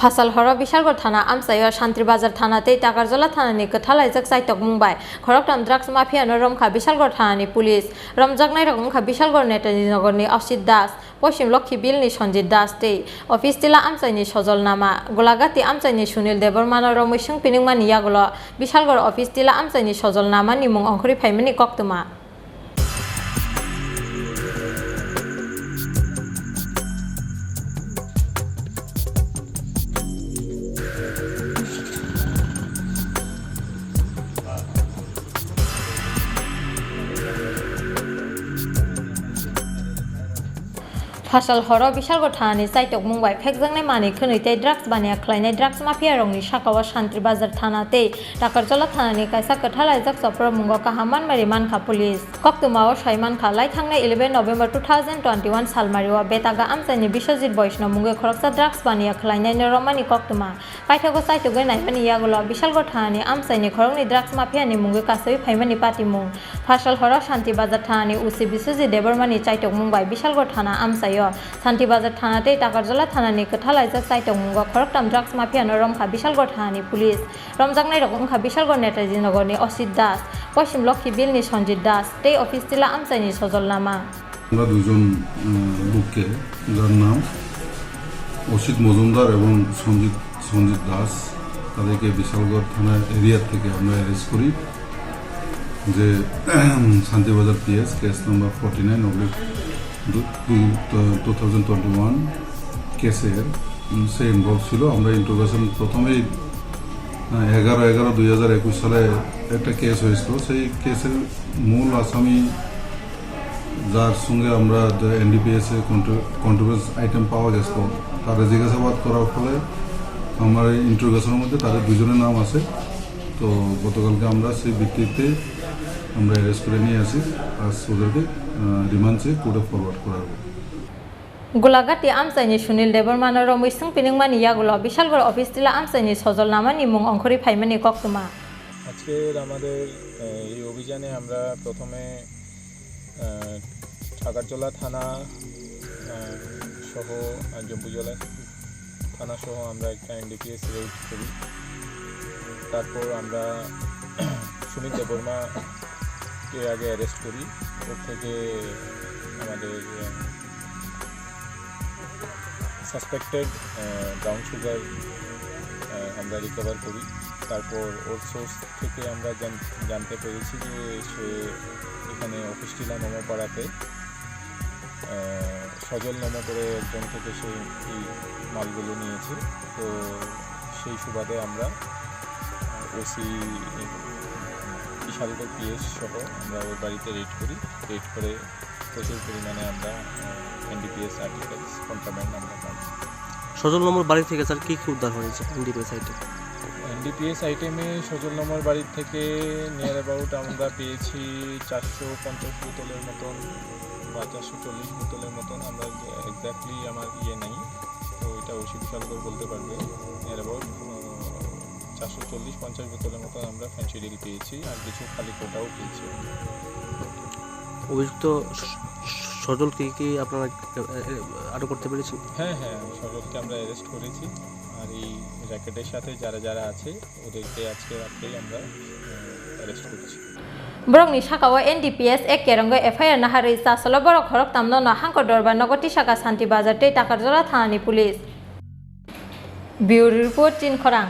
Phasal Horo Bishalgarh Thana Amsayo Santirbazar Thanani Takarjala Thanani Kathalajak Saitok Mumbai Khoroktham drugs Mafiano Romkha Bishalgarh Thanani police Romjaknai Romkha Bishalgarh Netaji Nogorni Oshit Das Poshim Lokhi Bilni Sonjit Das Te Office Tila Amsaini Sojol Nama Golagati Amsaini Sunil Debormano Romishung Piningmani Yagolo Bishalgarh Office Tila Amsaini Sojol Nama Nimung Onkuri Paimani Koktuma Phasal Horo Bishalgarh Thanani Saitok Mumbai Phekjangnai Mani Khonitei drugs bania khlainai drugs mafia rongni Sakawa Santirbazar Thanate Takarjala Thanani Kaisa Kathalajak Sopra Mungo Kahaman Mari Mankha Police Koktumao Shaiman Kha Lai Thangnai 11 November 2021 Salmariwa Betaga Amsaini Bishojit Boishno Mungo Khoroksa drugs bania khlainai Romani Koktuma Kaithago Saitogai Naimani Yagolo Bishalgarh Thanani Amsaini Khorongni drugs mafia ni Mungo Kasoi Phaimani Patimung Phasal Horo Santirbazar Thanani UC Bishojit Debormani Saitok Mumbai Bishalgarh Thana Amsayo Santirbazar Thanate Takarjala Thanani Kathalajak Saitok Mungo Khoroktham drugs Mafiano Romkha Bishalgarh Thanani police Romjaknai Romkha Bishalgarh Netaji Nogorni Oshit Das Poshim Lokhi Bilni Sonjit Das Te Office Tila Amsaini Sojol Nama আমরা দুজন লোককে যার নাম অসিত মজুমদার এবং সঞ্জিত দাস তাদেরকে বিশালগড় থানা area থেকে আমরা অ্যারেস্ট করি যে শান্তিবাজার পিএস কেস নাম্বার 49/2021 কেসের সে ইনভলভ ছিল। আমরা ইন্ট্রোগেশন প্রথমেই 11/11/2021 সালে একটা কেস হয়েছিল। সেই কেসের মূল আসামি যার সঙ্গে আমরা এনডিপিএস এ কন্ট্রোভার্স আইটেম পাওয়া গেছিল তারা জিজ্ঞাসাবাদ করার ফলে আমার ইন্ট্রোগেশনের মধ্যে তাদের দুজনের নাম আছে। তো গতকালকে আমরা সেই ভিত্তিতে আমরা অ্যারেস্ট করে নিয়ে আসি আর ওদেরকে রিমান্ড চেয়ে কোর্টে ফরওয়ার্ড করা হবে। Golagati Amsaini Sunil Debormano Romishung Piningmani Yagolo Bishalgarh Office Tila Amsaini Sojol Nama Nimung Onkuri Phaimani Koktuma আজকের আমাদের এই অভিযানে আমরা প্রথমে ঠাকুরজলা থানা সহ জম্বুজলা থানা সহ আমরা একটা এনডিপিএস রেড করি। তারপর আমরা সুনীল দেববর্মাকে আগে অ্যারেস্ট করি। ওর থেকে আমাদের সাসপেক্টেড ব্রাউন সুগার আমরা রিকভার করি। তারপর ওর সোর্স থেকে আমরা জানতে পেরেছি যে সে এখানে অফিসটিলা নমপাড়াতে সজল নম করে একজন থেকে সেই এই মালগুলো নিয়েছে। তো সেই সুবাদে আমরা ওসি বিশালগড় পিএস সহ আমরা ওর বাড়িতে রেড করি। রেড করে প্রচুর পরিমাণে আমরা এনডিপিএস আর্টিকেলস কন্ট্রাব্যান্ড আমরা পাই। সজল নম্বর বাড়ি থেকে স্যার কী উদ্ধার হয়েছে এনডিপিএস আইটেমে সজল নম্বর বাড়ির থেকে নিয়ার অ্যাবাউট আমরা পেয়েছি 450 বোতলের মতন বা 440 বোতলের মতন। আমরা এক্স্যাক্টলি আমার নাই, তো এটা ওসি বিশালগড় বলতে পারবে। নিয়ার অ্যাবাউট 440-50 বোতলের মতন আমরা ফেন্সিডিল পেয়েছি আর কিছু খালি কোটাও পেয়েছি। অভিযুক্ত সজলকে কি আপনারা আটক করতে পেরেছেন? হ্যাঁ, সজলকে আমরা অ্যারেস্ট করেছি। আর এই র্যাকেটের সাথে যারা আছে ওদেরকে আজকে রাতেই আমরা অ্যারেস্ট করেছি। Borokni Sakawa NDPS Ekkerongo FIR Nahari Sasolo Borok Khoroktham no Hangko Dorba Nogoti Saka Santirbazar Takarjala Thanani Police Bureau Report in Khorang